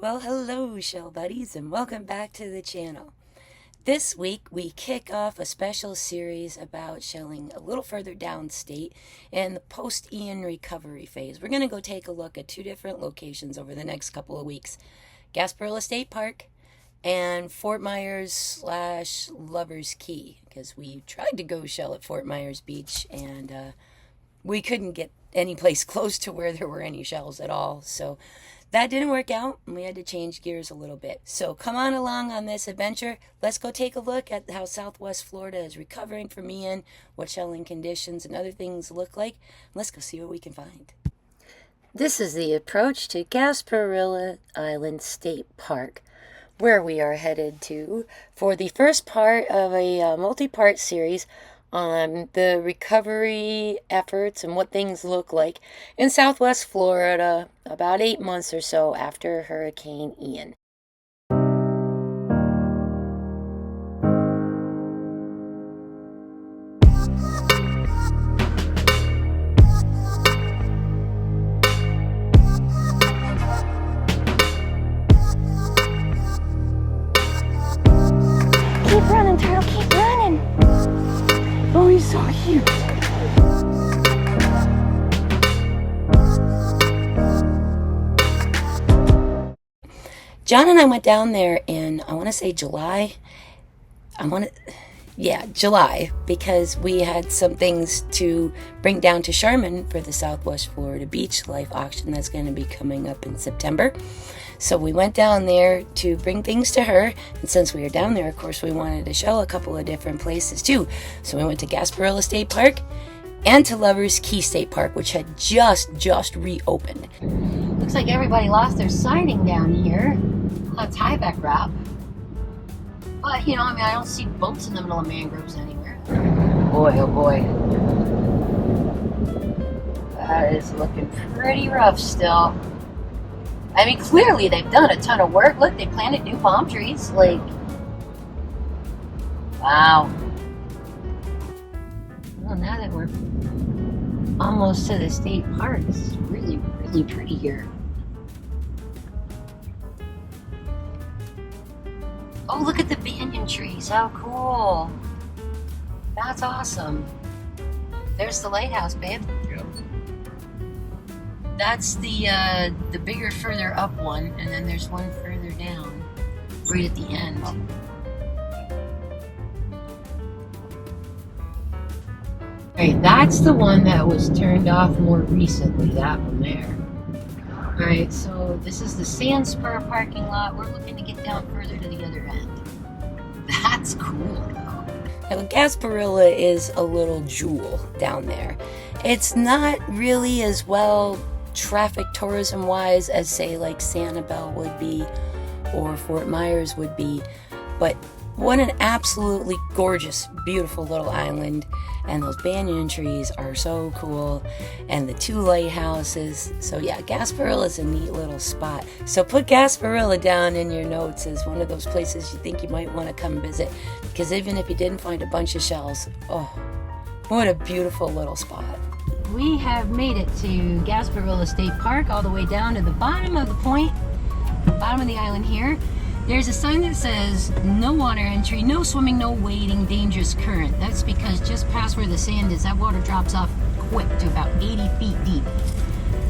Well, hello, shell buddies, and welcome back to the channel. This week, we kick off a special series about shelling a little further downstate in the post-Ian recovery phase. We're going to go take a look at two different locations over the next couple of weeks. Gasparilla State Park and Fort Myers / Lover's Key, because we tried to go shell at Fort Myers Beach, and we couldn't get any place close to where there were any shells at all, so that didn't work out, and we had to change gears a little bit. So come on along on this adventure. Let's go take a look at how Southwest Florida is recovering from Ian, what shelling conditions and other things look like. Let's go see what we can find. This is the approach to Gasparilla Island State Park, where we are headed to for the first part of a multi-part series on the recovery efforts and what things look like in Southwest Florida about 8 months or so after Hurricane Ian. Keep running, turtle, keep running! Oh, he's so cute. John and I went down there in, I want to say July. July, because we had some things to bring down to Sharmon for the Southwest Florida Beach Life auction that's going to be coming up in September. So we went down there to bring things to her, and since we were down there, of course, we wanted to shell a couple of different places too. So we went to Gasparilla State Park and to Lover's Key State Park, which had just reopened. Looks like everybody lost their siding down here. That's high-back wrap. But, you know, I mean, I don't see boats in the middle of mangroves anywhere. Boy, oh boy. That is looking pretty rough still. I mean, clearly they've done a ton of work. Look, they planted new palm trees. Like, wow. Well, now that we're almost to the state park, this is really, really pretty here. Oh, look at the banyan trees. How cool. That's awesome. There's the lighthouse, babe. Yep. That's the bigger, further up one, and then there's one further down, right at the end. Alright, that's the one that was turned off more recently, that one there. Alright, so this is the Sand Spur parking lot. We're looking to get down further to the other end. That's cool, though. Now, Gasparilla is a little jewel down there. It's not really as well traffic tourism wise as, say, like Sanibel would be or Fort Myers would be, but what an absolutely gorgeous, beautiful little island. And those banyan trees are so cool, and the two lighthouses. So yeah, Gasparilla is a neat little spot. So put Gasparilla down in your notes as one of those places you think you might want to come visit, because even if you didn't find a bunch of shells, oh, what a beautiful little spot. We have made it to Gasparilla State Park, all the way down to the bottom of the point, bottom of the island here. There's a sign that says no water entry, no swimming, no wading, dangerous current. That's because just past where the sand is, that water drops off quick to about 80 feet deep.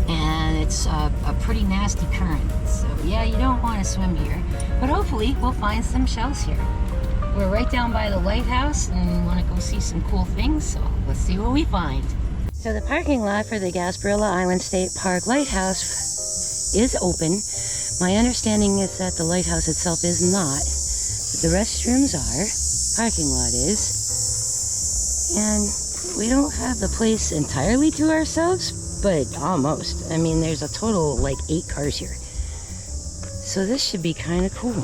And it's a pretty nasty current. So yeah, you don't want to swim here. But hopefully we'll find some shells here. We're right down by the lighthouse and want to go see some cool things. So let's see what we find. So the parking lot for the Gasparilla Island State Park Lighthouse is open. My understanding is that the lighthouse itself is not, but the restrooms are, parking lot is, and we don't have the place entirely to ourselves, but almost. I mean, there's a total of like 8 cars here. So this should be kind of cool.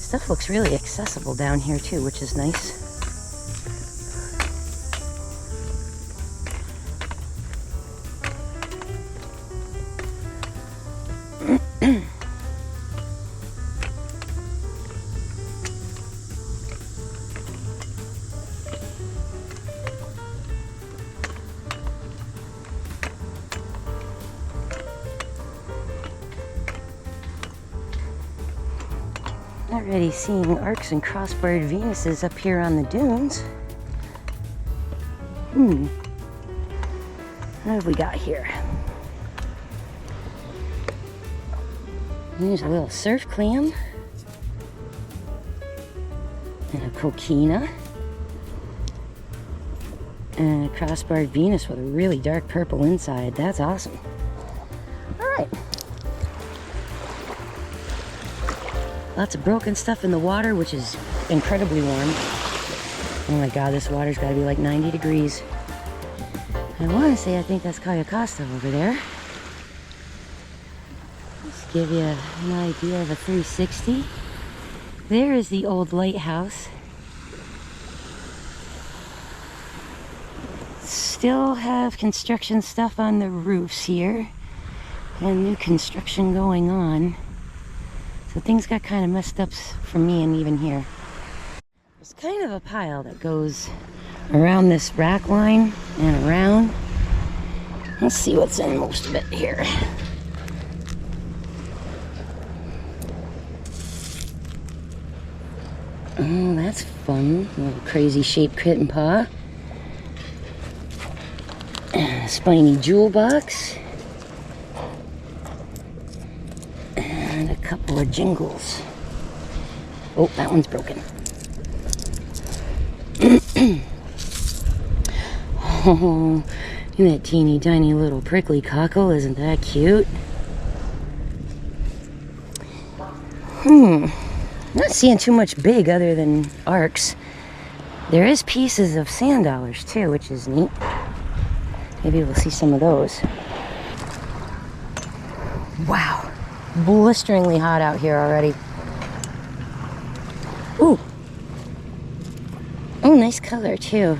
Stuff looks really accessible down here too, which is nice. already seeing arcs and crossbarred Venuses up here on the dunes. What have we got here? There's a little surf clam. And a coquina. And a crossbarred Venus with a really dark purple inside. That's awesome. Alright. Lots of broken stuff in the water, which is incredibly warm. Oh my god, this water's gotta be like 90 degrees. I want to say I think that's Cayo Costa over there. Just give you an idea of a 360. There is the old lighthouse. Still have construction stuff on the roofs here. And new construction going on. So things got kind of messed up for me and even here. There's kind of a pile that goes around this rack line and around. Let's see what's in most of it here. Oh, that's fun. A little crazy shaped kitten paw. And a spiny jewel box. And a couple of jingles. Oh, that one's broken. Oh, that teeny tiny little prickly cockle, isn't that cute? Not seeing too much big other than arcs. There is pieces of sand dollars too, which is neat. Maybe we'll see some of those. Wow, blisteringly hot out here already. Ooh. Oh, nice color too.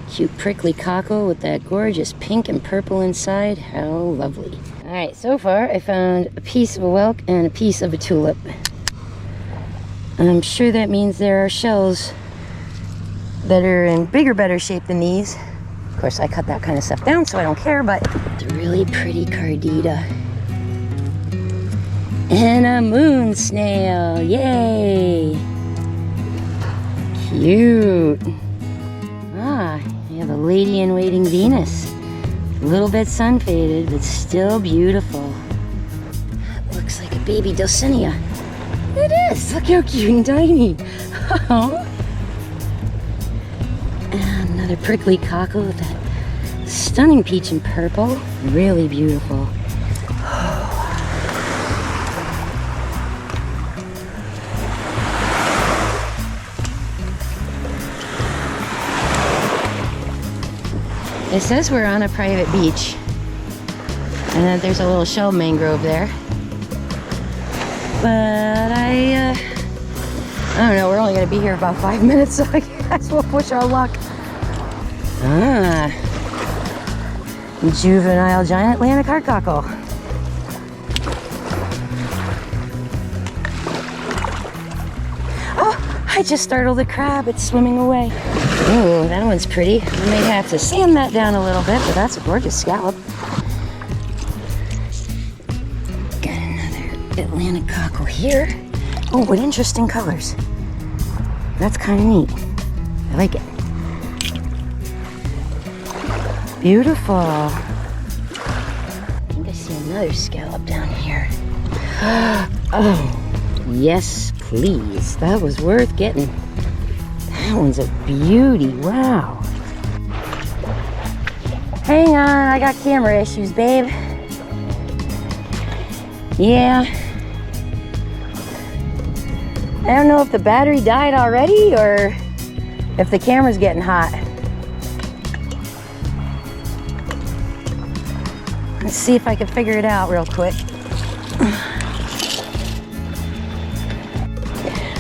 Cute prickly cockle with that gorgeous pink and purple inside. How lovely. Alright, so far I found a piece of a whelk and a piece of a tulip. I'm sure that means there are shells that are in bigger, better shape than these. Of course, I cut that kind of stuff down, so I don't care, but it's a really pretty cardita. And a moon snail. Yay! Cute. Ah, you have a lady-in-waiting Venus. A little bit sun-faded, but still beautiful. That looks like a baby Dulcinea. It is! Look how cute and tiny! Oh. And another prickly cockle with that stunning peach and purple. Really beautiful. It says we're on a private beach. And then there's a little shell mangrove there. But I don't know, we're only going to be here about 5 minutes, so I guess we'll push our luck. Ah, juvenile giant Atlantic heart cockle. Oh, I just startled a crab. It's swimming away. Oh, that one's pretty. I may have to sand that down a little bit, but that's a gorgeous scallop. Got another Atlantic cockle here. Oh, what interesting colors. That's kind of neat. I like it. Beautiful. I think I see another scallop down here. Oh, yes, please. That was worth getting. That one's a beauty. Wow. Hang on, I got camera issues, babe. Yeah. I don't know if the battery died already or if the camera's getting hot. Let's see if I can figure it out real quick.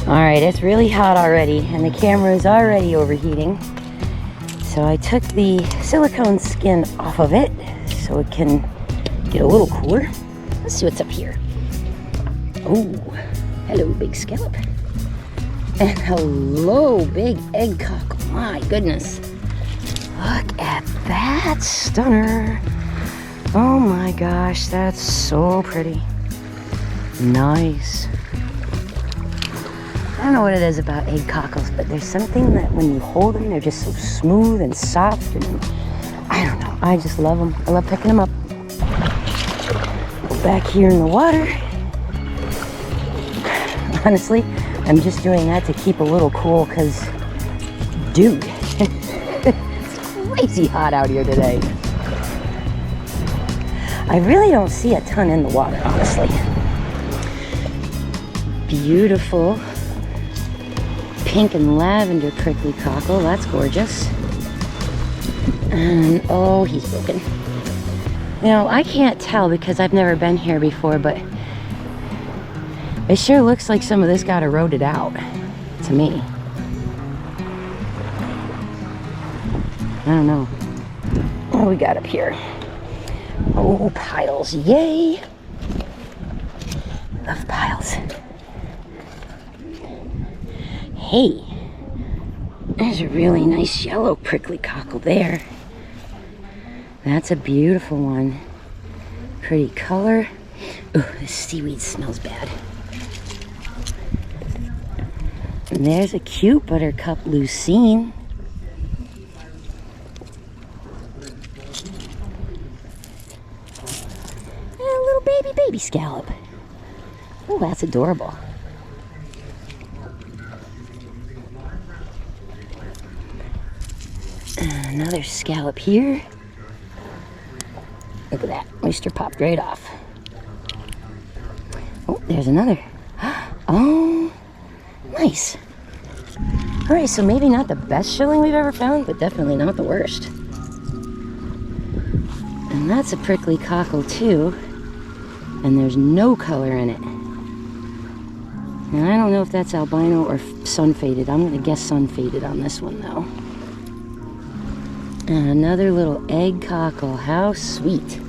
Alright, it's really hot already and the camera is already overheating. So I took the silicone skin off of it so it can get a little cooler. Let's see what's up here. Oh, hello, big scallop. And hello, big egg cockle. My goodness. Look at that stunner. Oh my gosh, that's so pretty. Nice. don't know what it is about egg cockles, but there's something that when you hold them, they're just so smooth and soft, and I don't know. I just love them. I love picking them up. Go back here in the water. Honestly, I'm just doing that to keep a little cool because, dude, it's crazy hot out here today. I really don't see a ton in the water, honestly. Beautiful pink and lavender prickly cockle. That's gorgeous. And oh, he's broken. You know, I can't tell because I've never been here before, but it sure looks like some of this got eroded out to me. I don't know. What do we got up here? Oh, piles. Yay! Love piles. Hey, there's a really nice yellow prickly cockle there. That's a beautiful one. Pretty color. Ooh, this seaweed smells bad. And there's a cute buttercup lucine. And a little baby scallop. Oh, that's adorable. And another scallop here. Look at that. Oyster popped right off. Oh, there's another. Oh, nice. All right, so maybe not the best shilling we've ever found, but definitely not the worst. And that's a prickly cockle too. And there's no color in it. And I don't know if that's albino or sun faded. I'm gonna guess sun faded on this one though. And another little egg cockle. How sweet.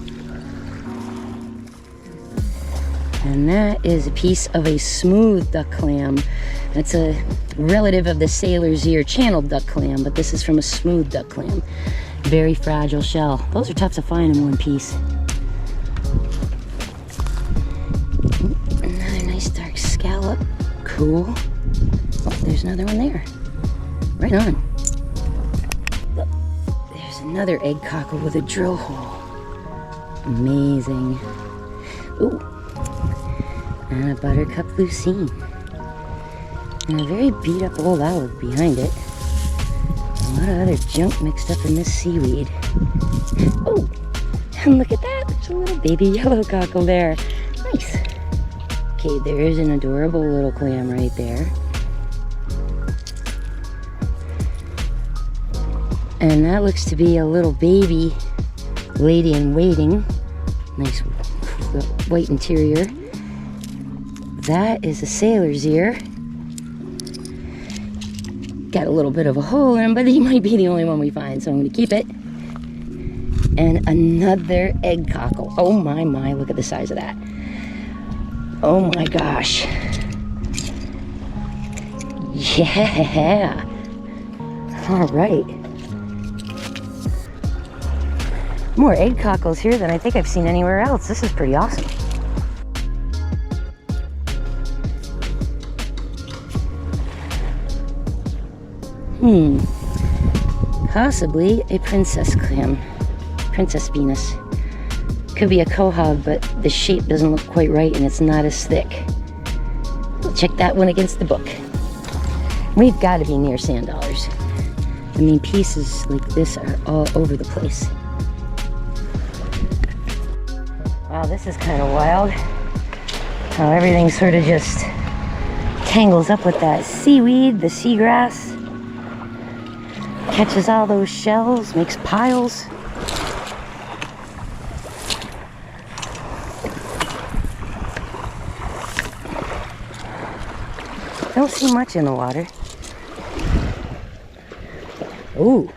And that is a piece of a smooth duck clam. That's a relative of the sailor's ear channeled duck clam, but this is from a smooth duck clam. Very fragile shell. Those are tough to find in one piece. Another nice dark scallop. Cool. Oh, there's another one there. Right on. Look, there's another egg cockle with a drill hole. Amazing. Ooh. And a buttercup lucine. And a very beat up old olive behind it. A lot of other junk mixed up in this seaweed. Oh, and look at that. There's a little baby yellow cockle there. Nice. Okay, there's an adorable little clam right there. And that looks to be a little baby lady in waiting. Nice white interior. That is a sailor's ear. Got a little bit of a hole in him, but he might be the only one we find, so I'm going to keep it. And another egg cockle. Oh my, look at the size of that. Oh my gosh. Yeah. All right. More egg cockles here than I think I've seen anywhere else. This is pretty awesome. Possibly a princess clam. Princess Venus. Could be a quahog, but the shape doesn't look quite right and it's not as thick. We'll check that one against the book. We've got to be near sand dollars. I mean, pieces like this are all over the place. Wow, this is kind of wild. How everything sort of just tangles up with that seaweed, the seagrass. Catches all those shells, makes piles. Don't see much in the water. Ooh,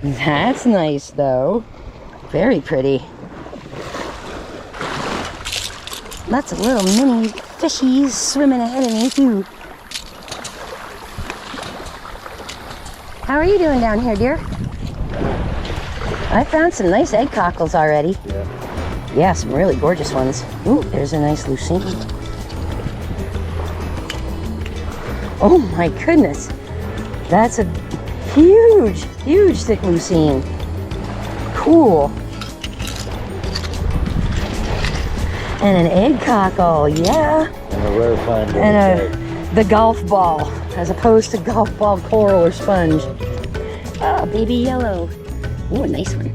that's nice though. Very pretty. Lots of little mini fishies swimming ahead of me too. How are you doing down here, dear? I found some nice egg cockles already. Yeah, some really gorgeous ones. Ooh, there's a nice lucine. Oh my goodness. That's a huge, huge thick lucine. Cool. And an egg cockle, yeah. And a rare find. And the golf ball, as opposed to golf ball coral or sponge. Oh, baby yellow. Ooh, a nice one.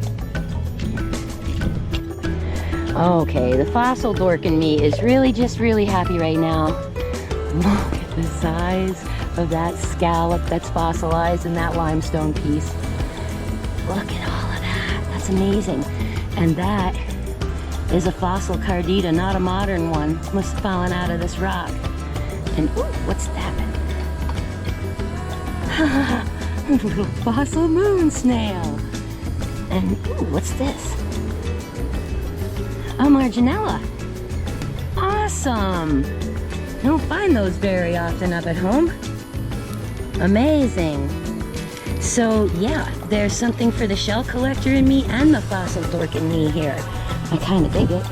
Okay, the fossil dork in me is really happy right now. Look at the size of that scallop that's fossilized in that limestone piece. Look at all of that. That's amazing. And that is a fossil cardita, not a modern one. Must have fallen out of this rock. And ooh, what's that? A little fossil moon snail. And ooh, what's this? A marginella. Awesome. Don't find those very often up at home. Amazing. So yeah, there's something for the shell collector in me and the fossil dork in me here. I kind of dig it.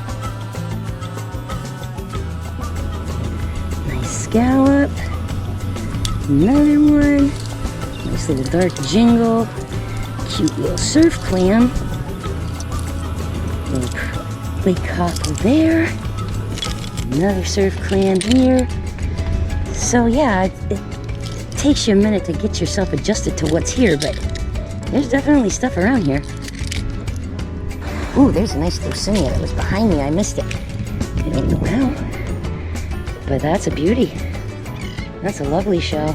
Nice scallop. Another one. Nice little dark jingle. Cute little surf clam. Little lake cockle there. Another surf clam here. So yeah, it takes you a minute to get yourself adjusted to what's here, but there's definitely stuff around here. Ooh, there's a nice Lucinia that was behind me. I missed it. I don't know how, but that's a beauty. That's a lovely shell.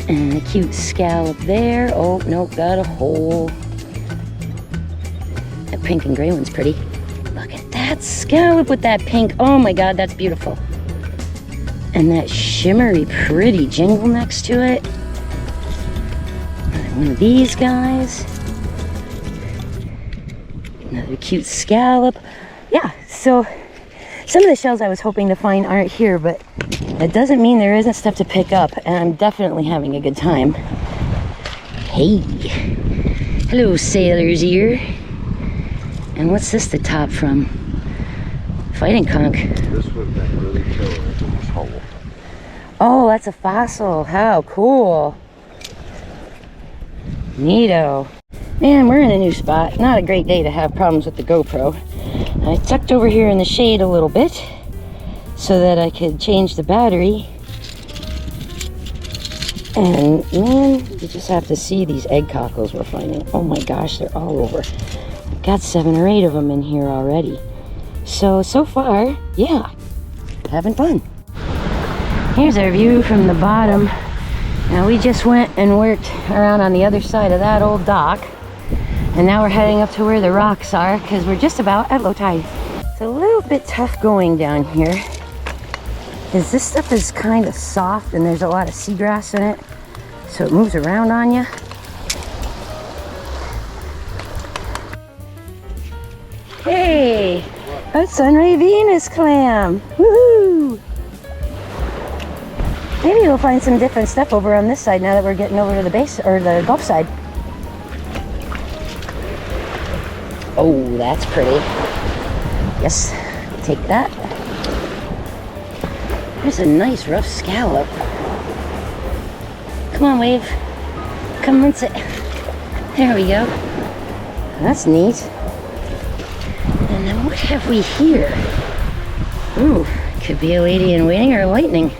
And a cute scallop there. Oh, no, got a hole. That pink and gray one's pretty. Look at that scallop with that pink. Oh my God, that's beautiful. And that shimmery, pretty jingle next to it. Another one of these guys. Another cute scallop. Yeah, so some of the shells I was hoping to find aren't here, but that doesn't mean there isn't stuff to pick up, and I'm definitely having a good time. Hey. Hello, sailor's ear. And what's this the top from? Fighting conch. This would have been really killer if it was whole. Oh, that's a fossil. How cool. Neato. Man, we're in a new spot. Not a great day to have problems with the GoPro. I tucked over here in the shade a little bit so that I could change the battery. And man, you just have to see these egg cockles we're finding. Oh my gosh, they're all over. Got 7 or 8 of them in here already. So far, yeah, having fun. Here's our view from the bottom. Now we just went and worked around on the other side of that old dock. And now we're heading up to where the rocks are because we're just about at low tide. It's a little bit tough going down here because this stuff is kind of soft and there's a lot of seagrass in it. So it moves around on you. Hey, a Sunray Venus clam. Woohoo! Maybe we'll find some different stuff over on this side now that we're getting over to the base or the Gulf side. Oh, that's pretty. Yes, take that. There's a nice rough scallop. Come on, wave. Come rinse it. There we go. That's neat. And then what have we here? Ooh, could be a lady in waiting or a lightning.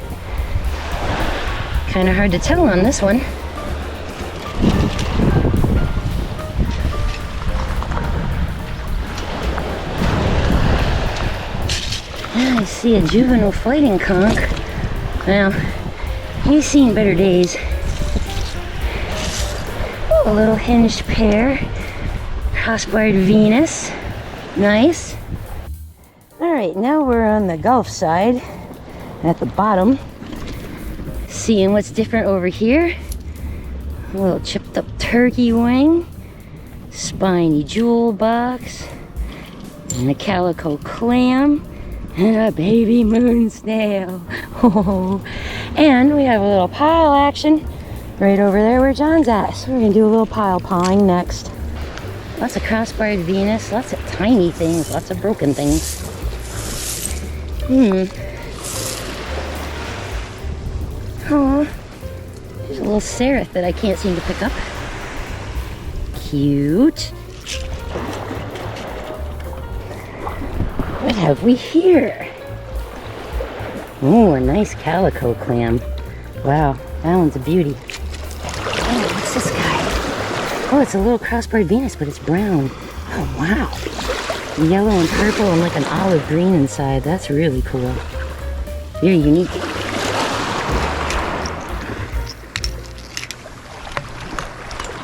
Kind of hard to tell on this one. I see a juvenile fighting conch. Well, he's seen better days. A little hinged pair. Crossbarred Venus. Nice. Alright, now we're on the Gulf side. At the bottom. Seeing what's different over here. A little chipped up turkey wing. Spiny jewel box. And a calico clam. And a baby moon snail. Oh. And we have a little pile action right over there where John's at. So we're going to do a little pile pawing next. Lots of crossbarred Venus, lots of tiny things, lots of broken things. There's a little seraph that I can't seem to pick up. Cute. What have we here? Oh, a nice calico clam. Wow, that one's a beauty. Oh, what's this guy? Oh, it's a little crossbarred Venus, but it's brown. Oh, wow. Yellow and purple and like an olive green inside. That's really cool. Very unique.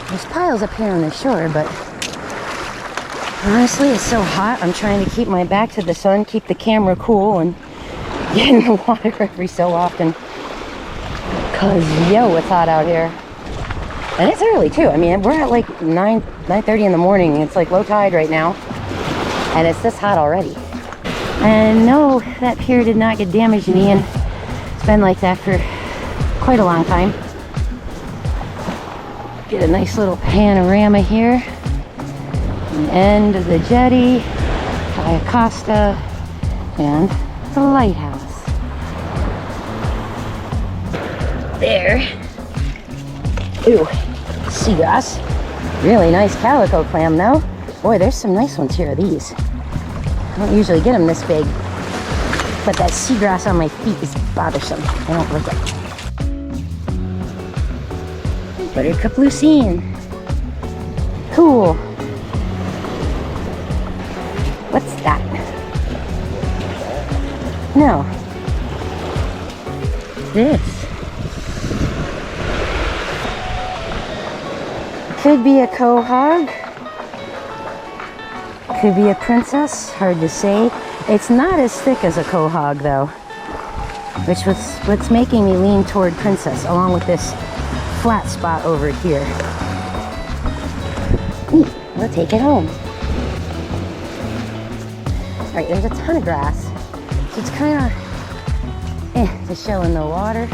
There's piles up here on the shore, but honestly, it's so hot. I'm trying to keep my back to the sun, keep the camera cool, and get in the water every so often. Cause yo, it's hot out here. And it's early too. I mean, we're at like 9:30 in the morning. It's like low tide right now. And it's this hot already. And no, that pier did not get damaged, Ian. It's been like that for quite a long time. Get a nice little panorama here. The end of the jetty, Playa Costa, and the lighthouse. There. Ooh, seagrass. Really nice calico clam though. Boy, there's some nice ones here, these. I don't usually get them this big, but that seagrass on my feet is bothersome. I don't like it. Buttercup lucine. Cool. What's that? No. This. Could be a quahog. Could be a princess. Hard to say. It's not as thick as a quahog though, which was what's making me lean toward princess, along with this flat spot over here. Neat. We'll take it home. Alright, there's a ton of grass. So it's kind of to show in the water.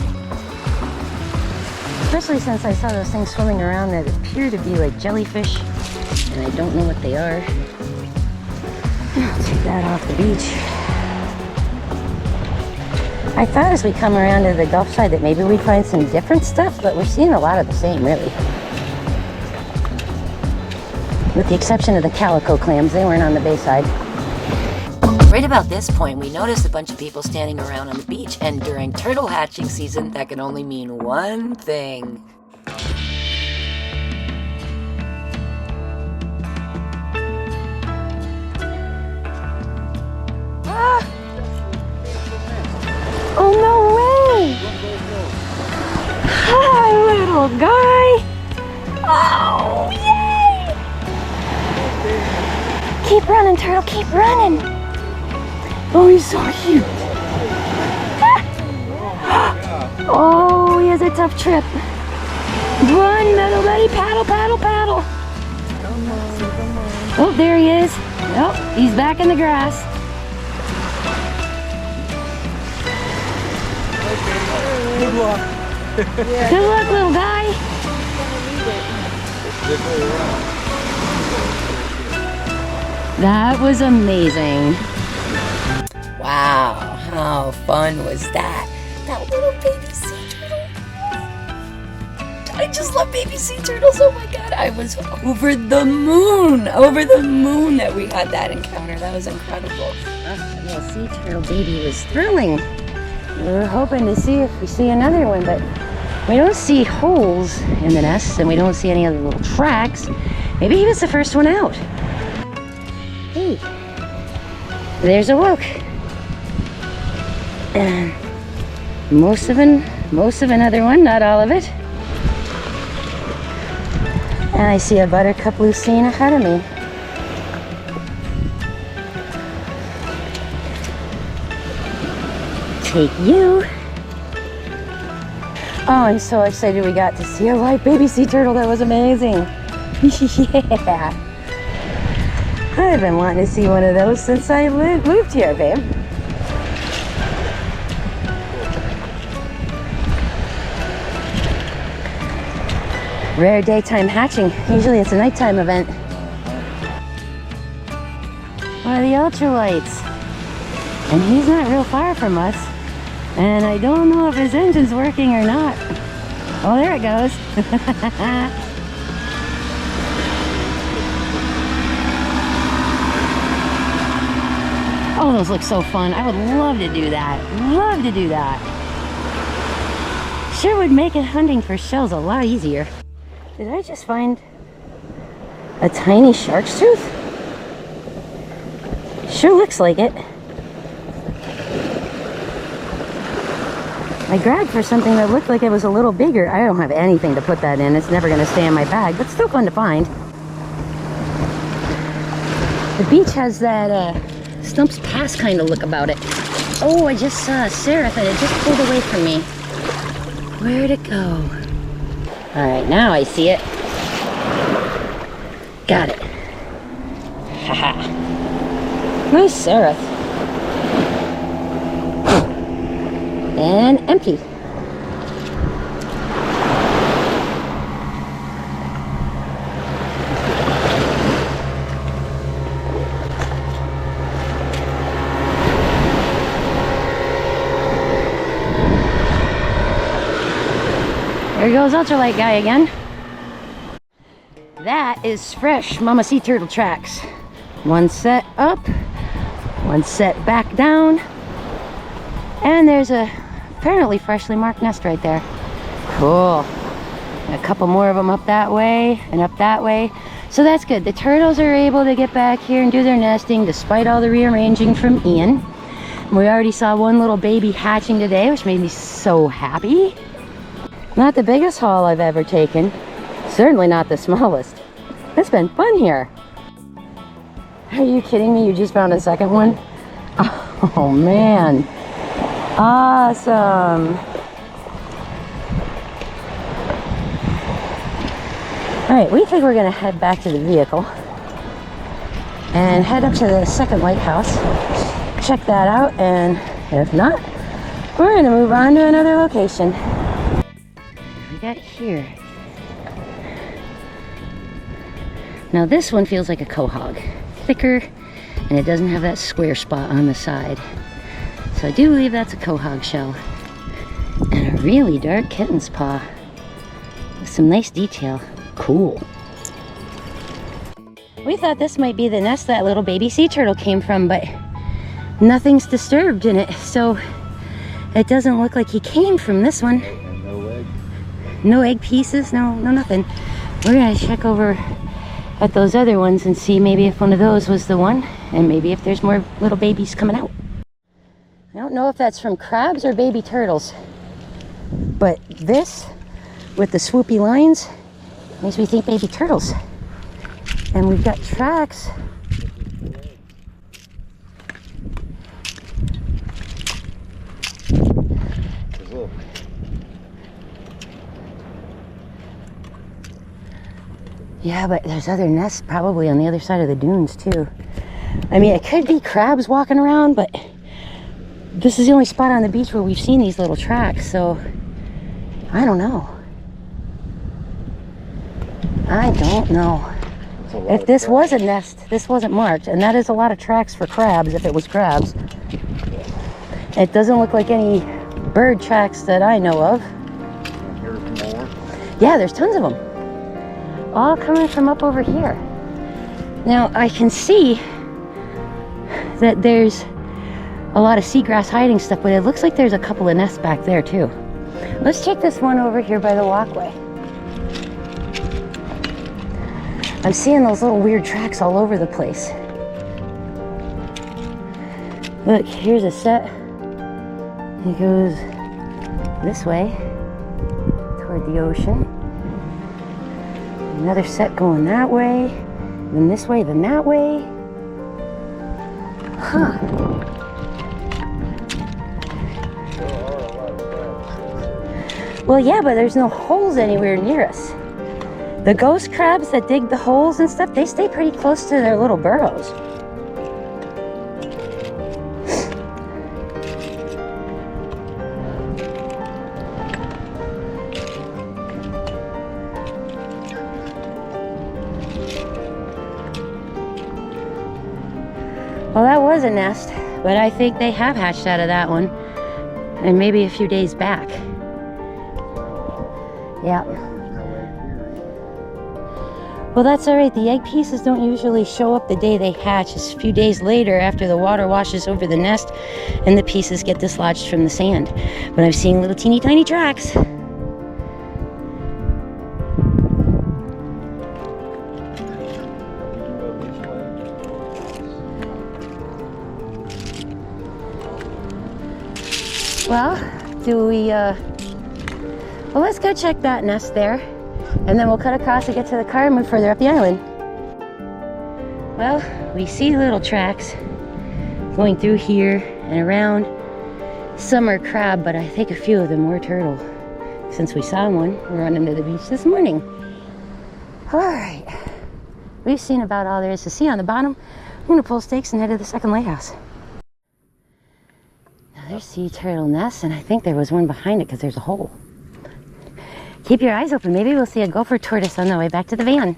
Especially since I saw those things swimming around that appear to be like jellyfish. And I don't know what they are. I'll take that off the beach. I thought as we come around to the Gulf side that maybe we'd find some different stuff, but we're seeing a lot of the same, really. With the exception of the calico clams, they weren't on the Bayside. Right about this point, we noticed a bunch of people standing around on the beach, and during turtle hatching season, that can only mean one thing. Ah! Oh, no way! Hi, little guy! Oh, yay! Keep running, turtle, keep running! Oh, he's so cute. Oh, he has a tough trip. Run, little buddy, paddle, paddle, paddle. Come on, come on. Oh, there he is. Oh, he's back in the grass. Good luck. Good luck, little guy. That was amazing. Wow, how fun was that? That little baby sea turtle. I just love baby sea turtles. Oh my god, I was over the moon that we had that encounter. That was incredible. The little sea turtle baby was thrilling. We were hoping to see if we see another one, but we don't see holes in the nests and we don't see any other little tracks. Maybe he was the first one out. Hey, there's a woke. Most of another one, not all of it. And I see a buttercup lucine ahead of me. Take you. Oh, I'm so excited we got to see a live baby sea turtle. That was amazing. Yeah. I've been wanting to see one of those since I moved here, babe. Rare daytime hatching. Usually it's a nighttime event. One of the ultralights. And he's not real far from us. And I don't know if his engine's working or not. Oh, there it goes. Oh, those look so fun. I would love to do that. Love to do that. Sure would make it hunting for shells a lot easier. Did I just find a tiny shark's tooth? Sure looks like it. I grabbed for something that looked like it was a little bigger. I don't have anything to put that in. It's never going to stay in my bag, but still fun to find. The beach has that Stumps Pass kind of look about it. Oh, I just saw a seraph and it just pulled away from me. Where'd it go? All right, now I see it. Got it. Haha. Nice seraph. And empty. There goes ultralight guy again. That is fresh Mama Sea Turtle tracks. One set up, one set back down, and there's a apparently freshly marked nest right there. Cool. A couple more of them up that way and up that way. So that's good. The turtles are able to get back here and do their nesting despite all the rearranging from Ian. We already saw one little baby hatching today, which made me so happy. Not the biggest haul I've ever taken. Certainly not the smallest. It's been fun here. Are you kidding me? You just found a second one? Oh man. Awesome. All right, we think we're gonna head back to the vehicle and head up to the second lighthouse. Check that out, and if not, we're gonna move on to another location. We got here. Now this one feels like a quahog, thicker, and it doesn't have that square spot on the side. So I do believe that's a quahog shell. And a really dark kitten's paw with some nice detail. Cool. We thought this might be the nest that little baby sea turtle came from, but nothing's disturbed in it, so it doesn't look like he came from this one. No egg. No egg pieces, no nothing. We're gonna check over at those other ones and see maybe if one of those was the one, and maybe if there's more little babies coming out. I don't know if that's from crabs or baby turtles, but this with the swoopy lines makes me think baby turtles. And we've got tracks. Yeah, but there's other nests probably on the other side of the dunes too. I mean, it could be crabs walking around, but this is the only spot on the beach where we've seen these little tracks, so I don't know. I don't know. If this was a nest, this wasn't marked, and that is a lot of tracks for crabs if it was crabs. It doesn't look like any bird tracks that I know of. Here's more. Yeah, there's tons of them. All coming from up over here. Now I can see that there's a lot of seagrass hiding stuff, but it looks like there's a couple of nests back there too. Let's check this one over here by the walkway. I'm seeing those little weird tracks all over the place. Look, here's a set. It goes this way toward the ocean. Another set going that way, then this way, then that way. Huh. Well, yeah, but there's no holes anywhere near us. The ghost crabs that dig the holes and stuff, they stay pretty close to their little burrows. Well, that was a nest, but I think they have hatched out of that one, and maybe a few days back. Yeah. There's no egg here. Well, that's all right. The egg pieces don't usually show up the day they hatch. It's a few days later after the water washes over the nest and the pieces get dislodged from the sand. But I'm seeing little teeny tiny tracks. Well, well, let's go check that nest there, and then we'll cut across to get to the car and move further up the island. Well, we see little tracks going through here and around. Some are crab, but I think a few of them were turtle, since we saw one running to the beach this morning. All right, we've seen about all there is to see on the bottom. I'm gonna pull stakes and head to the second lighthouse. There's sea turtle nests, and I think there was one behind it because there's a hole. Keep your eyes open. Maybe we'll see a gopher tortoise on the way back to the van.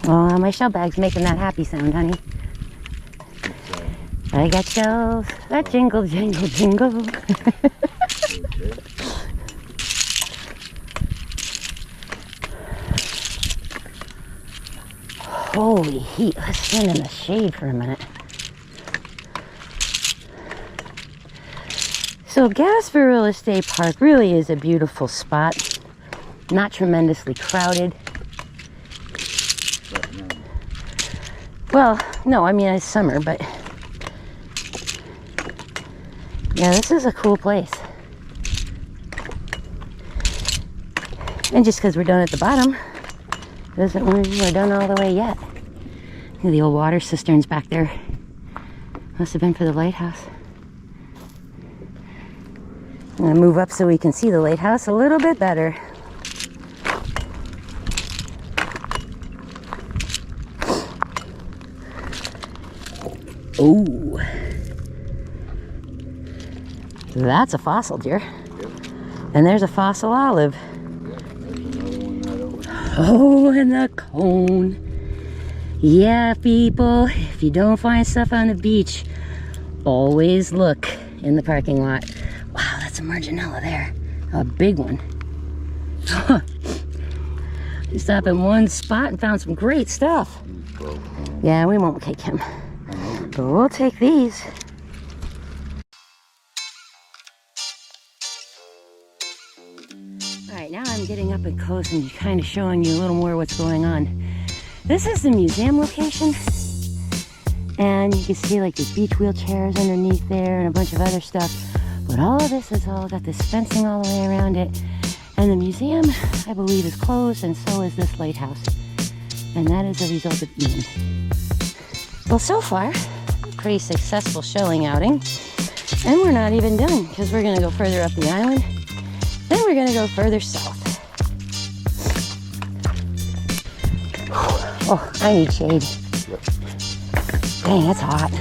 Oh, my shell bag's making that happy sound, honey. I got shells that jingle, jingle, jingle. Holy heat, let's stand in the shade for a minute. So Gasparilla State Park really is a beautiful spot. Not tremendously crowded. Well, no, I mean it's summer, but yeah, this is a cool place. And just because we're done at the bottom doesn't mean we're done all the way yet. The old water cisterns back there must have been for the lighthouse. I'm gonna move up so we can see the lighthouse a little bit better. Oh, that's a fossil deer. And there's a fossil olive. Oh, and the cone. Yeah, people, if you don't find stuff on the beach, always look in the parking lot. Wow, that's a marginella there. A big one. We stopped at one spot and found some great stuff. Yeah, we won't take him. But we'll take these. Alright, now I'm getting up and close and kind of showing you a little more what's going on. This is the museum location. And you can see like the beach wheelchairs underneath there and a bunch of other stuff. But all of this has all got this fencing all the way around it. And the museum, I believe, is closed, and so is this lighthouse. And that is a result of Ian. Well, so far, a pretty successful shelling outing. And we're not even done, because we're gonna go further up the island. Then we're gonna go further south. Oh, I need shade. Dang, it's hot.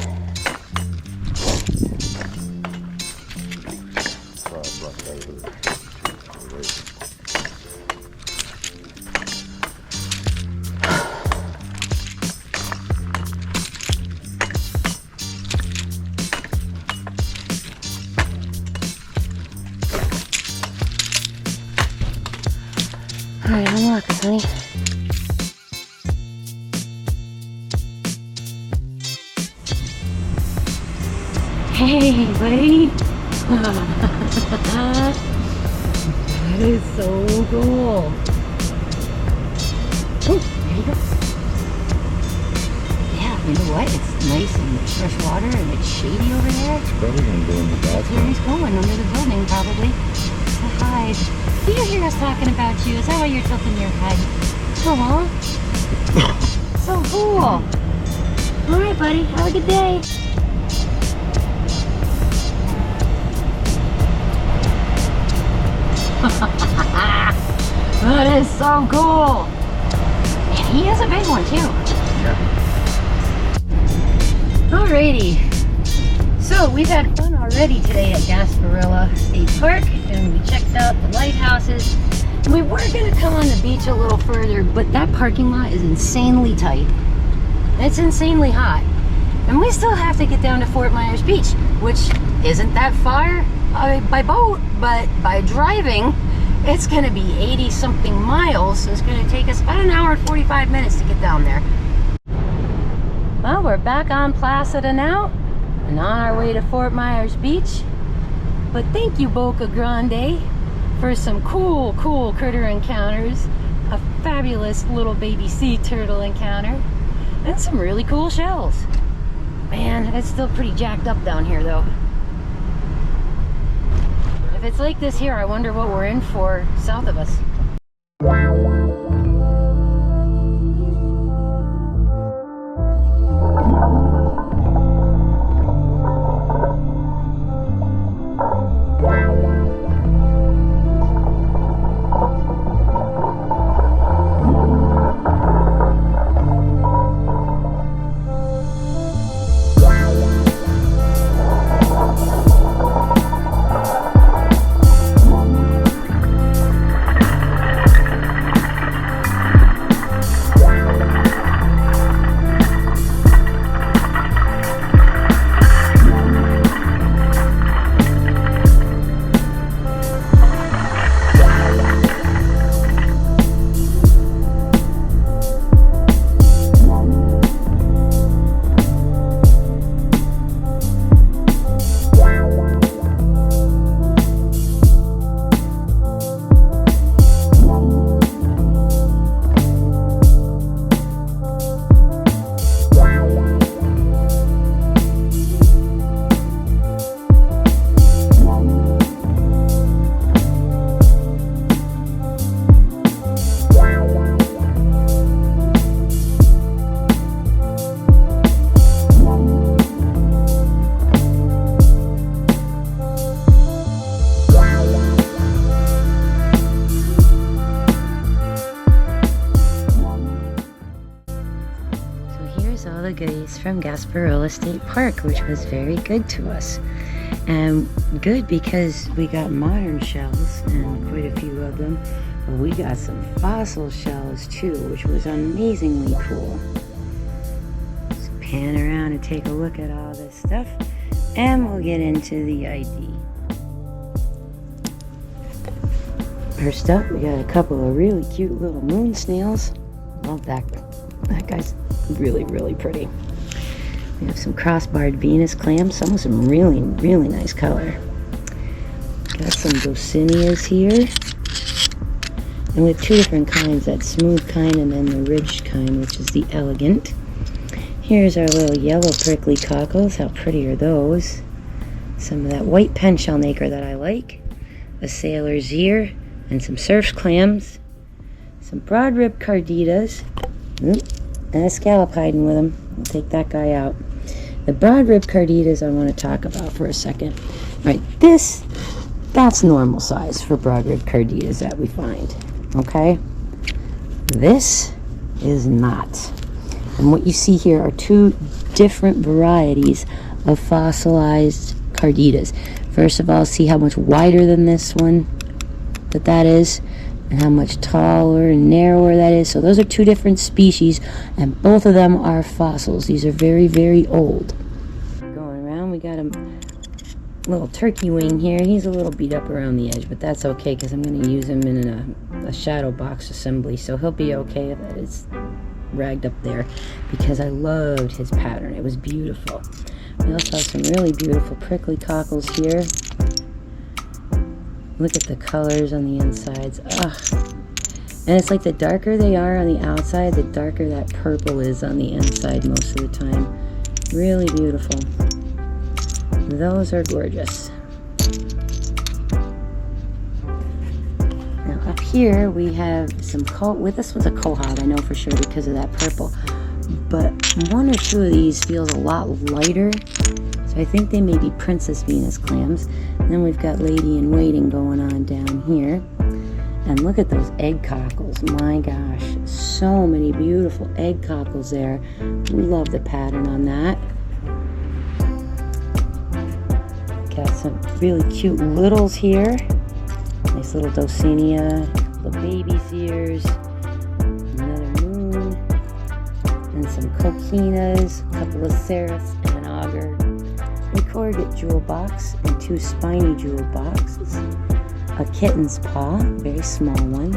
All right, unlock us, honey. Hey, buddy. That is so cool. Oh, there you go. Yeah, you know what? It's nice and fresh water and it's shady over there. It's probably going to go in the That's where bathroom. he's going, under the building probably. To hide. Do you hear us talking about you? Is that why you're tilting your head? Aw. So cool. All right, buddy. Have a good day. That is so cool. Man, he is a big one too. Yeah. Alrighty. So we've had fun already today at Gasparilla State Park, and we checked out the lighthouses. And we were gonna come on the beach a little further, but that parking lot is insanely tight. It's insanely hot. And we still have to get down to Fort Myers Beach, which isn't that far, by boat, but by driving, it's going to be 80 something miles, so it's going to take us about an hour and 45 minutes to get down there. Well, we're back on Placida now and on our way to Fort Myers Beach. But thank you, Boca Grande, for some cool critter encounters, a fabulous little baby sea turtle encounter, and some really cool shells. Man, it's still pretty jacked up down here though. If it's like this here, I wonder what we're in for south of us. Goodies from Gasparilla State Park, which was very good to us, and good because we got modern shells and quite a few of them, but we got some fossil shells too, which was amazingly cool. Let's pan around and take a look at all this stuff, and we'll get into the ID. First up, we got a couple of really cute little moon snails. Love that. That guy's really pretty. We have some cross-barred Venus clams, some with some really nice color. Got some Dulcineas here, and we have two different kinds, that smooth kind and then the ridged kind, which is the elegant. Here's our little yellow prickly cockles. How pretty are those? Some of that white pen shell nacre that I like, a sailor's ear, and some surf clams, some broad rib carditas, and a scallop hiding with them. We'll take that guy out. The broad rib carditas I want to talk about for a second. All right, that's normal size for broad rib carditas that we find, okay? This is not. And what you see here are two different varieties of fossilized carditas. First of all, see how much wider than this one that is, and how much taller and narrower that is. So those are two different species, and both of them are fossils. These are very old. Going around, we got a little turkey wing here. He's a little beat up around the edge, but that's okay because I'm going to use him in a shadow box assembly, so he'll be okay if it's ragged up there, because I loved his pattern. It was beautiful. We also have some really beautiful prickly cockles here. Look at the colors on the insides. Ugh. And it's like the darker they are on the outside, the darker that purple is on the inside most of the time. Really beautiful. Those are gorgeous. Now up here we have some this one's a quahog, I know for sure because of that purple. But one or two of these feels a lot lighter. So I think they may be Princess Venus clams. And then we've got Lady in Waiting going on down here. And look at those egg cockles. My gosh, so many beautiful egg cockles there. We love the pattern on that. Got some really cute littles here. Nice little Dulcinea, little baby's ears, another moon, and some coquinas, a couple of serifs, and an auger. corrugate jewel box and 2 spiny jewel boxes, a kitten's paw, very small one,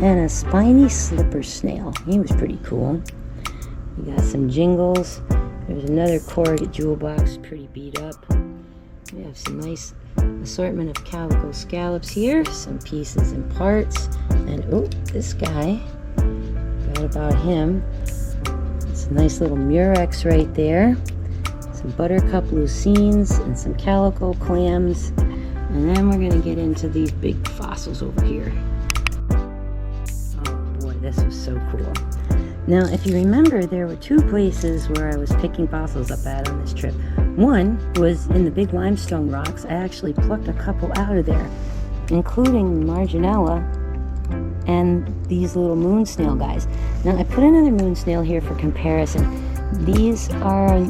and a spiny slipper snail. He was pretty cool. We got some jingles. There's another corrugate jewel box, pretty beat up. We have some nice assortment of calico scallops here, some pieces and parts, and oh, this guy, forgot about him. It's a nice little murex right there, some buttercup lucines, and some calico clams, and then we're gonna get into these big fossils over here. Oh boy, this was so cool. Now, if you remember, there were 2 places where I was picking fossils up at on this trip. One was in the big limestone rocks. I actually plucked a couple out of there, including Marginella and these little moon snail guys. Now, I put another moon snail here for comparison. These are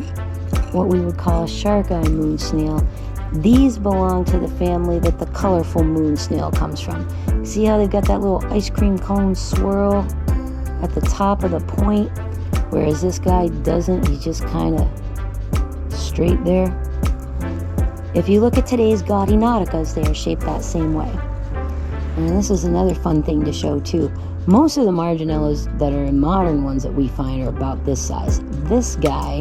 what we would call a shark eye moon snail. These belong to the family that the colorful moon snail comes from. See how they've got that little ice cream cone swirl at the top of the point, whereas this guy doesn't. He's just kind of straight there. If you look at today's gaudy nauticas, they are shaped that same way. And this is another fun thing to show too. Most of the marginellas that are modern ones that we find are about this size. This guy,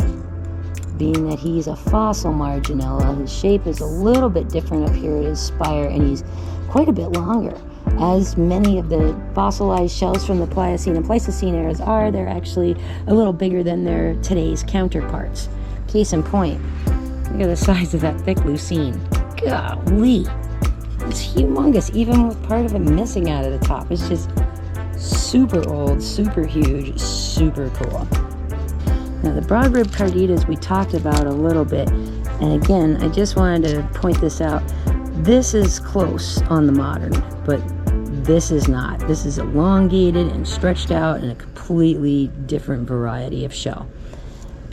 being that he's a fossil marginella, his shape is a little bit different up here at his spire, and he's quite a bit longer. As many of the fossilized shells from the Pliocene and Pleistocene eras are, they're actually a little bigger than their today's counterparts. Case in point, look at the size of that thick lucine. Golly, it's humongous, even with part of it missing out of the top. It's just super old, super huge, super cool. Now, the broad-rib carditas we talked about a little bit, and again, I just wanted to point this out. This is close on the modern, but this is not. This is elongated and stretched out in a completely different variety of shell.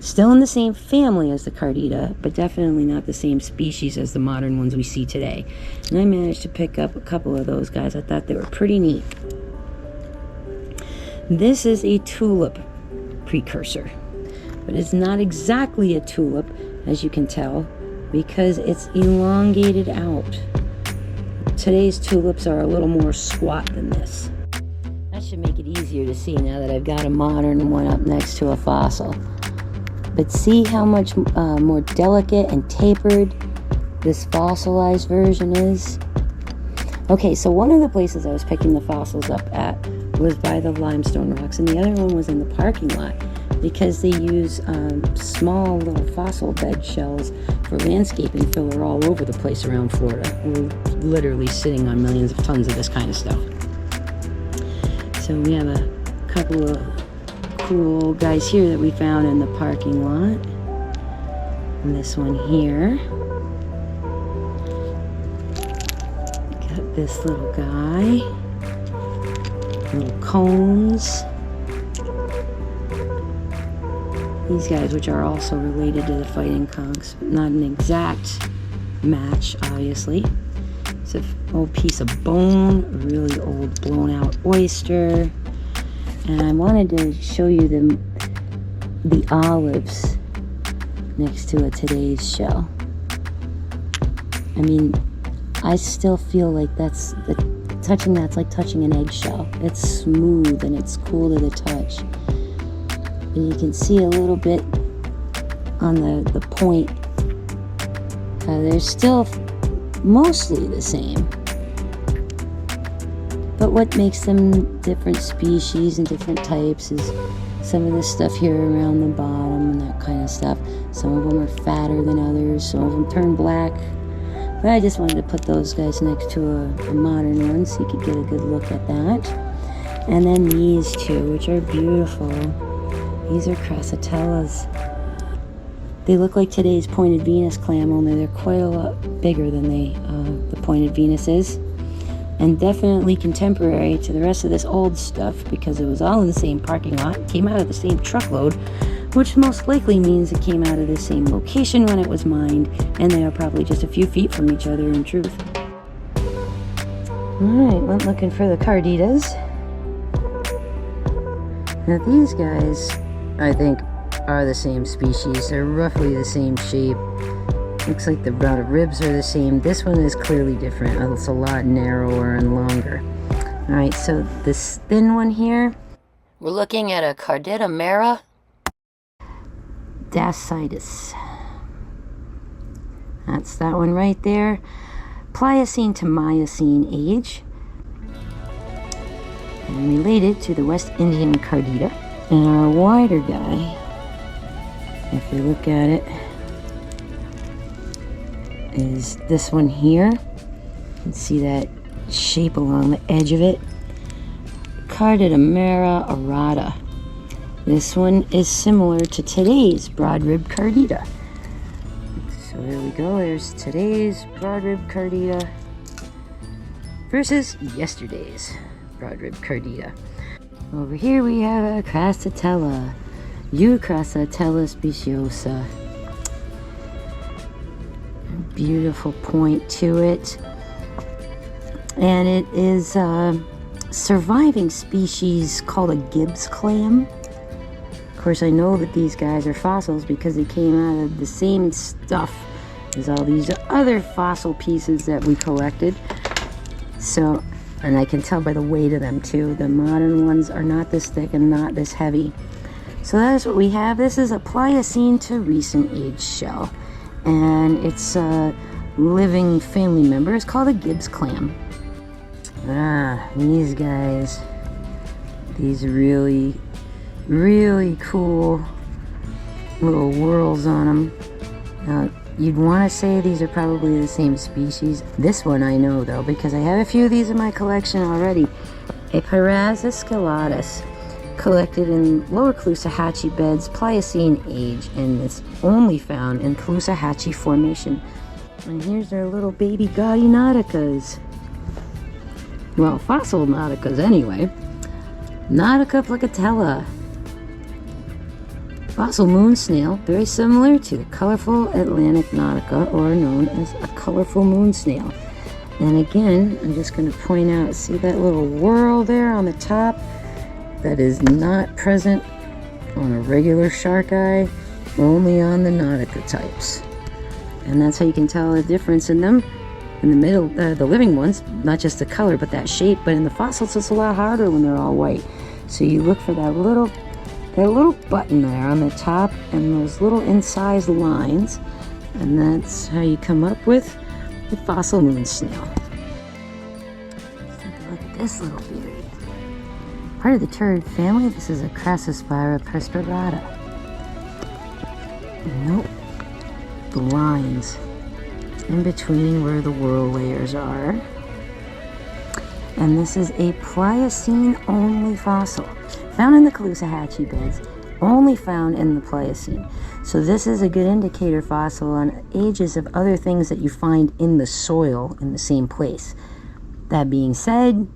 Still in the same family as the cardita, but definitely not the same species as the modern ones we see today. And I managed to pick up a couple of those guys. I thought they were pretty neat. This is a tulip precursor, but it's not exactly a tulip, as you can tell, because it's elongated out. Today's tulips are a little more squat than this. That should make it easier to see now that I've got a modern one up next to a fossil. But see how much more delicate and tapered this fossilized version is? Okay, so one of the places I was picking the fossils up at was by the limestone rocks, and the other one was in the parking lot, because they use small little fossil bed shells for landscaping filler all over the place around Florida. We're literally sitting on millions of tons of this kind of stuff. So we have a couple of cool guys here that we found in the parking lot. And this one here. Got this little guy. Little cones. These guys, which are also related to the fighting conchs, but not an exact match, obviously. It's an old piece of bone, a really old blown out oyster. And I wanted to show you the olives next to a today's shell. I mean, I still feel like touching that's like touching an eggshell. It's smooth and it's cool to the touch. And you can see a little bit on the point. They're still mostly the same. But what makes them different species and different types is some of the stuff here around the bottom and that kind of stuff. Some of them are fatter than others. Some of them turn black. But I just wanted to put those guys next to a modern one so you could get a good look at that. And then these two, which are beautiful. These are crassatellas. They look like today's pointed Venus clam, only they're quite a lot bigger than the pointed Venus is. And definitely contemporary to the rest of this old stuff, because it was all in the same parking lot, came out of the same truckload, which most likely means it came out of the same location when it was mined, and they are probably just a few feet from each other in truth. Alright, went looking for the carditas. Now these guys, I think, are the same species. They're roughly the same shape. Looks like the ribs are the same. This one is clearly different. It's a lot narrower and longer. All right, so this thin one here, We're looking at a Cardita Mera. Dacitus. That's that one right there. Pliocene to Miocene age. And related to the West Indian Cardita. And our wider guy, if we look at it, is this one here. You can see that shape along the edge of it. Cardita Mera aurata. This one is similar to today's broad rib Cardita. So there we go. There's today's broad rib Cardita versus yesterday's broad rib Cardita. Over here we have a Crassatella, Crassatella speciosa. Beautiful point to it, and it is a surviving species called a Gibbs clam. Of course, I know that these guys are fossils because they came out of the same stuff as all these other fossil pieces that we collected. So, and I can tell by the weight of them too. The modern ones are not this thick and not this heavy. So that is what we have. This is a Pliocene to recent age shell, and it's a living family member. It's called a Gibbs clam. These guys, these really cool little whorls on them. Now, you'd want to say these are probably the same species. This one I know though, because I have a few of these in my collection already. A Pyrrhasus scalatus, collected in lower Caloosahatchee beds, Pliocene age, and it's only found in Caloosahatchee Formation. And here's our little baby gaudy nauticas. Well, fossil nauticas anyway. Nautica plicatella. Fossil moon snail, very similar to the colorful Atlantic nautica, or known as a colorful moon snail. And again, I'm just going to point out, see that little whorl there on the top? That is not present on a regular shark eye, only on the nautica types. And that's how you can tell the difference in them. In the middle, the living ones, not just the color, but that shape. But in the fossils, it's a lot harder when they're all white. So you look for that little button there on the top and those little incised lines. And that's how you come up with the fossil moon snail. Let's take a look at this little beauty. Part of the turd family, this is a Crassospira perspirata. Nope. The lines in between where the whorl layers are. And this is a Pliocene only fossil, found in the Caloosahatchee beds, only found in the Pliocene. So this is a good indicator fossil on ages of other things that you find in the soil in the same place. That being said,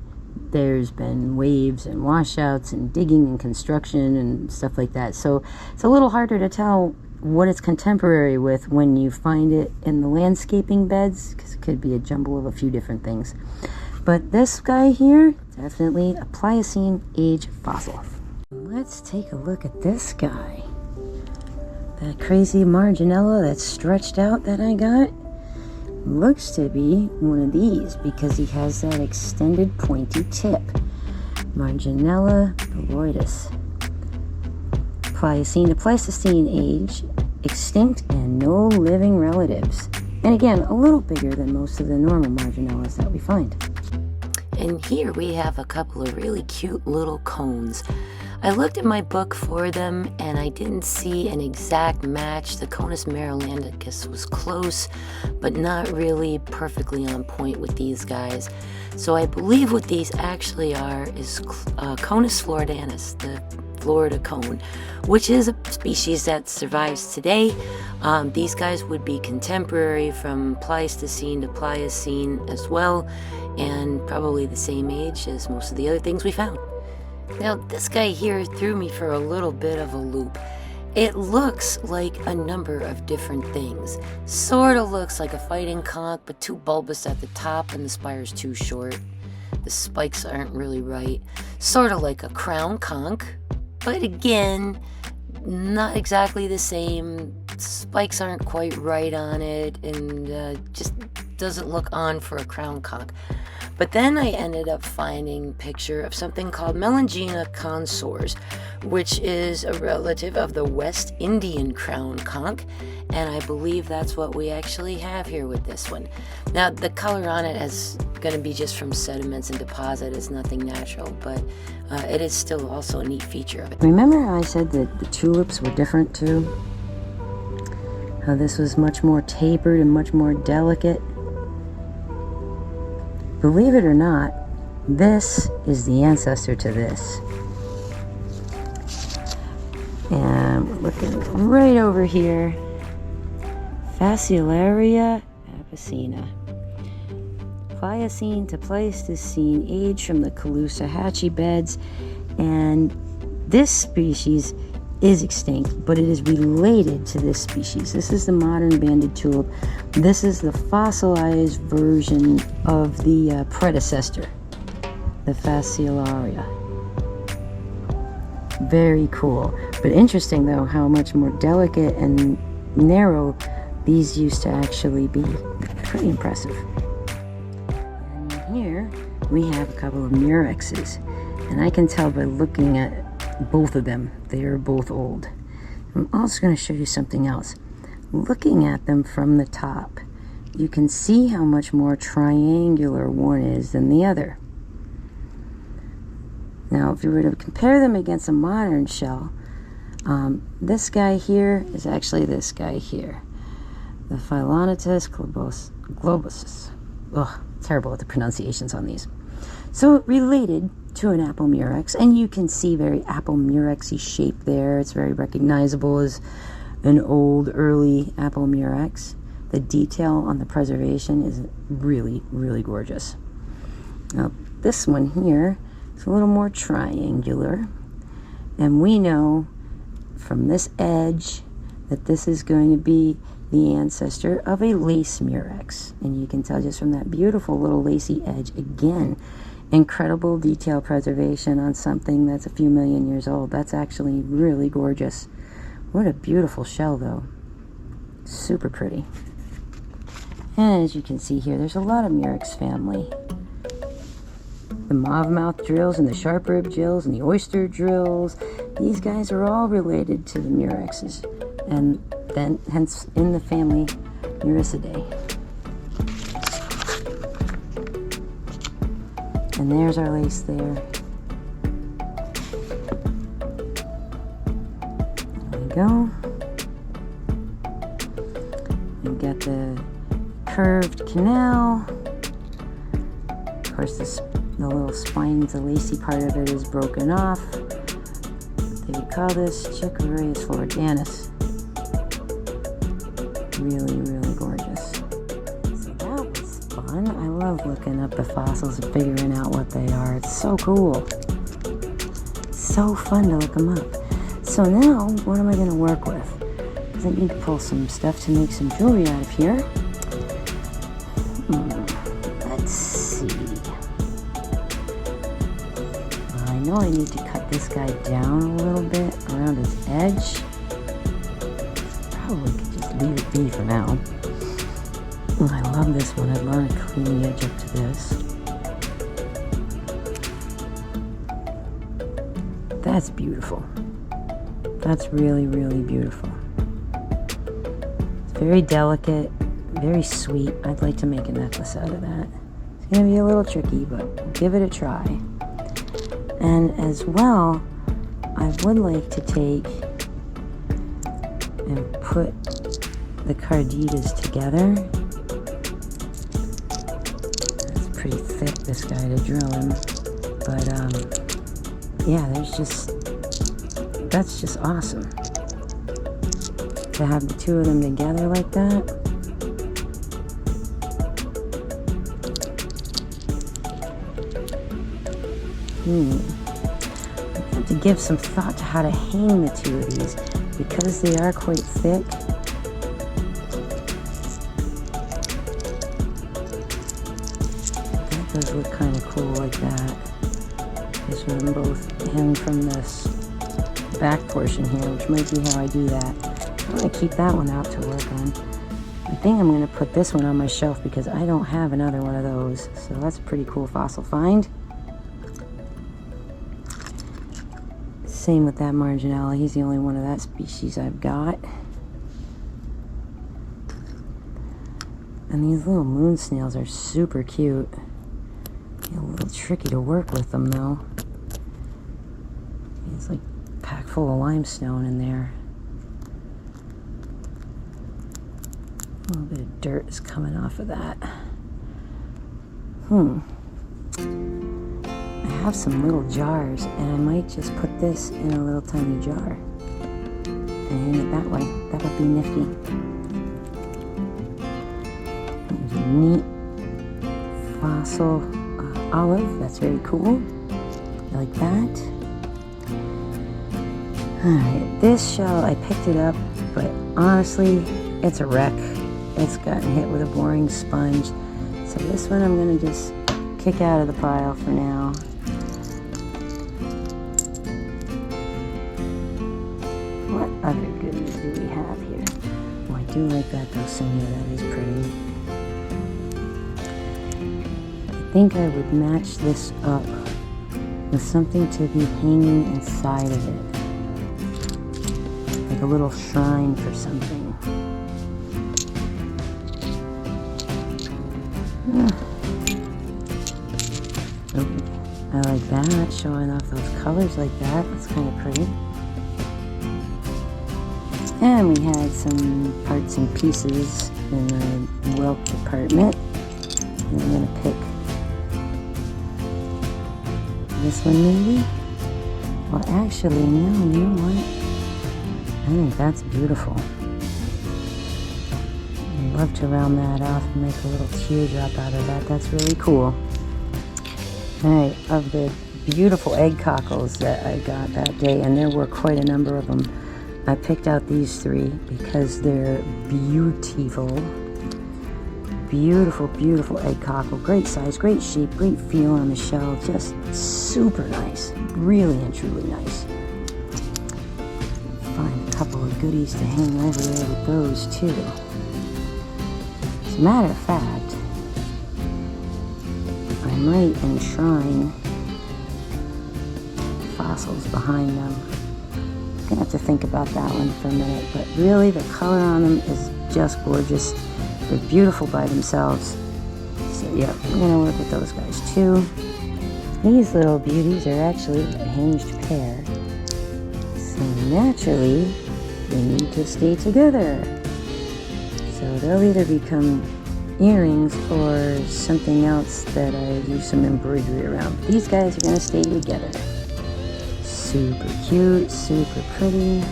there's been waves and washouts and digging and construction and stuff like that. So it's a little harder to tell what it's contemporary with when you find it in the landscaping beds, because it could be a jumble of a few different things. But this guy here, definitely a Pliocene age fossil. Let's take a look at this guy. That crazy Marginella that's stretched out that I got looks to be one of these because he has that extended pointy tip. Marginella beloidus. Pliocene to Pleistocene age, extinct and no living relatives. And again, a little bigger than most of the normal Marginellas that we find. And here we have a couple of really cute little cones. I looked at my book for them and I didn't see an exact match. The Conus marylandicus was close, but not really perfectly on point with these guys. So I believe what these actually are is Conus floridanus, the Florida cone, which is a species that survives today. These guys would be contemporary from Pleistocene to Pliocene as well, and probably the same age as most of the other things we found. Now, this guy here threw me for a little bit of a loop. It looks like a number of different things. Sort of looks like a fighting conch, but too bulbous at the top and the spire's too short. The spikes aren't really right. Sort of like a crown conch, but again, not exactly the same. spikes aren't quite right on it, and just doesn't look on for a crown conch. But then I ended up finding a picture of something called Melangina consors, which is a relative of the West Indian crown conch, and I believe that's what we actually have here with this one. Now, the color on it is going to be just from sediments and deposit. It's nothing natural, but it is still also a neat feature of it. Remember how I said that the tulips were different too? How this was much more tapered and much more delicate? Believe it or not, this is the ancestor to this. And we're looking right over here. Fasciolaria apicina. Pliocene to Pleistocene, age from the Caloosahatchee beds. And this species is extinct, but it is related to this species. This is the modern banded tulip. This is the fossilized version of the predecessor, the Fasciolaria. Very cool. But interesting though how much more delicate and narrow these used to actually be. Pretty impressive. And here we have a couple of murexes, and I can tell by looking at both of them, they are both old. I'm also going to show you something else. Looking at them from the top, you can see how much more triangular one is than the other. Now, if you were to compare them against a modern shell, this guy here is actually this guy here, the Philonitis globosus. Ugh, terrible with the pronunciations on these. So related to an apple murex, and you can see very apple murexy shape there. It's very recognizable as an old, early apple murex. The detail on the preservation is really, really gorgeous. Now, this one here is a little more triangular, and we know from this edge that this is going to be the ancestor of a lace murex, and you can tell just from that beautiful little lacy edge. Again, incredible detail preservation on something that's a few million years old. That's actually really gorgeous. What a beautiful shell though. Super pretty. And as you can see here, there's a lot of murex family. The mauve mouth drills and the sharp rib drills and the oyster drills. These guys are all related to the murexes, and then hence in the family Muricidae. And there's our lace there. There we go. We've got the curved canal. Of course, the little spine, the lacy part of it is broken off. They would call this Chicorius floridanus. Really, really gorgeous. So that was fun. I love looking up the fossils and figuring out what they are. It's so cool. So fun to look them up. So now, what am I going to work with? Because I need to pull some stuff to make some jewelry out of here. Let's see. Well, I know I need to cut this guy down a little bit around his edge. Probably could just leave it be for now. Oh, I love this one. I'd want to clean the edge up to this. That's beautiful. That's really, really beautiful. It's very delicate, very sweet. I'd like to make a necklace out of that. It's going to be a little tricky, but give it a try. And as well, I would like to take and put the carditas together. It's pretty thick, this guy, to drill him. But, yeah, that's just awesome. To have the two of them together like that. I have to give some thought to how to hang the two of these because they are quite thick. That does look kind of cool like that. Just with them both hang from this back portion here, which might be how I do that. I'm gonna keep that one out to work on. I think I'm gonna put this one on my shelf because I don't have another one of those. So that's a pretty cool fossil find. Same with that marginella. He's the only one of that species I've got. And these little moon snails are super cute. A little tricky to work with them though. It's like a pack full of limestone in there. A little bit of dirt is coming off of that. I have some little jars, and I might just put this in a little tiny jar and hang it that way. That would be nifty. There's a neat fossil olive. That's very cool. I like that. Alright, this shell, I picked it up, but honestly, it's a wreck. It's gotten hit with a boring sponge. So this one I'm going to just kick out of the pile for now. What other goodies do we have here? Oh, I do like that Dulcinea. That is pretty. I think I would match this up with something to be hanging inside of it. Like a little shrine for something. I like that, showing off those colors like that. That's kind of pretty. And we had some parts and pieces in the whelk department. And I'm going to pick this one maybe. Well, actually, no, you know what? I think that's beautiful. I'd love to round that off and make a little teardrop out of that. That's really cool. Alright, of the beautiful egg cockles that I got that day, and there were quite a number of them, I picked out these three because they're beautiful. Beautiful, beautiful egg cockle. Great size, great shape, great feel on the shell. Just super nice. Really and truly nice. Find a couple of goodies to hang over there with those too. As a matter of fact, I might enshrine fossils behind them. I'm gonna have to think about that one for a minute, but really the color on them is just gorgeous. They're beautiful by themselves. So yeah, we're gonna work with those guys too. These little beauties are actually a hinged pair. So naturally, they need to stay together. So they'll either become earrings or something else that I do some embroidery around. These guys are going to stay together. Super cute, super pretty.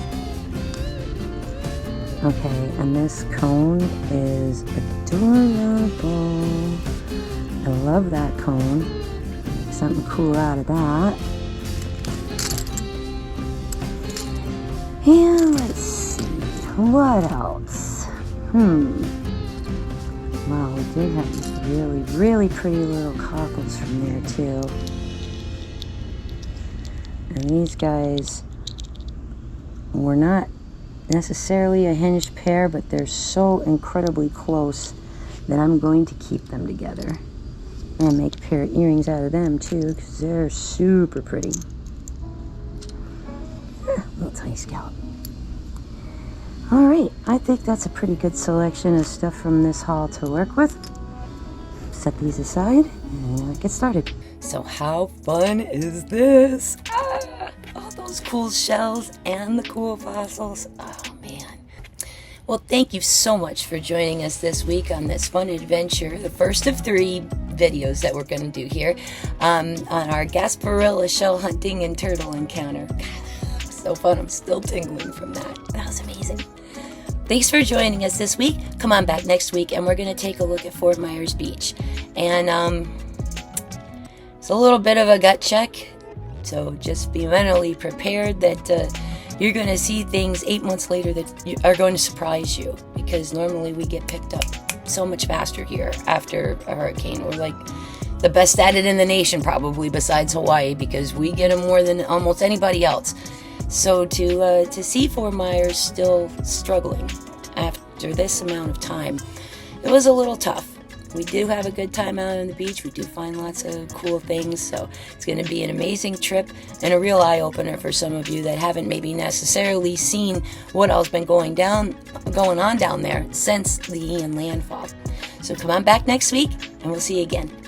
Okay, and this cone is adorable. I love that cone. Make something cool out of that. And let's see, what else? Wow, we did have these really, really pretty little cockles from there too. And these guys were not necessarily a hinged pair, but they're so incredibly close that I'm going to keep them together. And make a pair of earrings out of them too, because they're super pretty. Little tiny scallop. Alright, I think that's a pretty good selection of stuff from this haul to work with. Set these aside and get started. So how fun is this? All those cool shells and the cool fossils. Oh man. Well, thank you so much for joining us this week on this fun adventure, the first of 3 videos that we're going to do here on our Gasparilla shell hunting and turtle encounter. God, that was so fun. I'm still tingling from that. That was amazing. Thanks for joining us this week. Come on back next week and we're going to take a look at Fort Myers Beach. And it's a little bit of a gut check, so just be mentally prepared that you're going to see things 8 months later that are going to surprise you, because normally we get picked up so much faster here after a hurricane. We're like the best at it in the nation probably, besides Hawaii, because we get them more than almost anybody else. So to see Fort Myers still struggling after this amount of time, it was a little tough. We do have a good time out on the beach. We do find lots of cool things. So it's going to be an amazing trip and a real eye-opener for some of you that haven't maybe necessarily seen what else been going on down there since the Ian landfall. So come on back next week and we'll see you again.